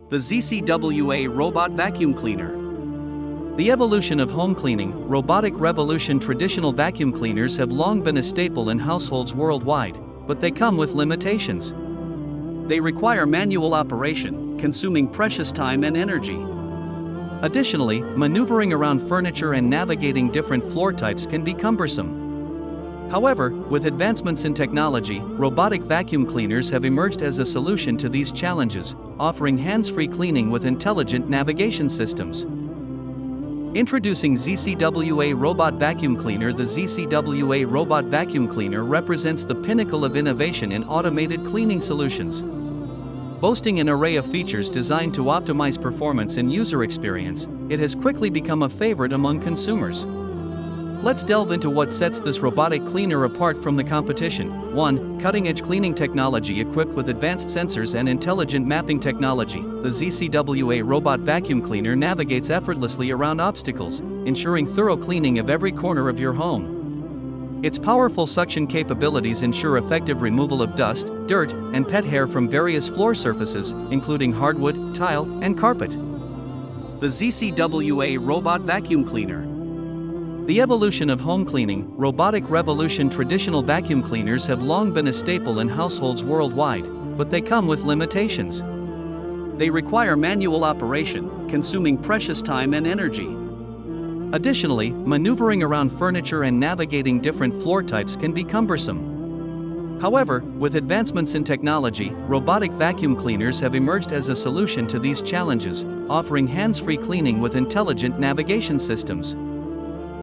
The ZCWA Robot Vacuum Cleaner. The evolution of home cleaning, robotic revolution. Traditional vacuum cleaners have long been a staple in households worldwide, but they come with limitations. They require manual operation, consuming precious time and energy. Additionally, maneuvering around furniture and navigating different floor types can be cumbersome. However, with advancements in technology, robotic vacuum cleaners have emerged as a solution to these challenges, offering hands-free cleaning with intelligent navigation systems. Introducing ZCWA Robot Vacuum Cleaner. The ZCWA Robot Vacuum Cleaner represents the pinnacle of innovation in automated cleaning solutions. Boasting an array of features designed to optimize performance and user experience, it has quickly become a favorite among consumers. Let's delve into what sets this robotic cleaner apart from the competition. 1. Cutting-edge cleaning technology. Equipped with advanced sensors and intelligent mapping technology, the ZCWA Robot Vacuum Cleaner navigates effortlessly around obstacles, ensuring thorough cleaning of every corner of your home. Its powerful suction capabilities ensure effective removal of dust, dirt, and pet hair from various floor surfaces, including hardwood, tile, and carpet. The ZCWA Robot Vacuum Cleaner. The evolution of home cleaning, robotic revolution. Traditional vacuum cleaners have long been a staple in households worldwide, but they come with limitations. They require manual operation, consuming precious time and energy. Additionally, maneuvering around furniture and navigating different floor types can be cumbersome. However, with advancements in technology, robotic vacuum cleaners have emerged as a solution to these challenges, offering hands-free cleaning with intelligent navigation systems.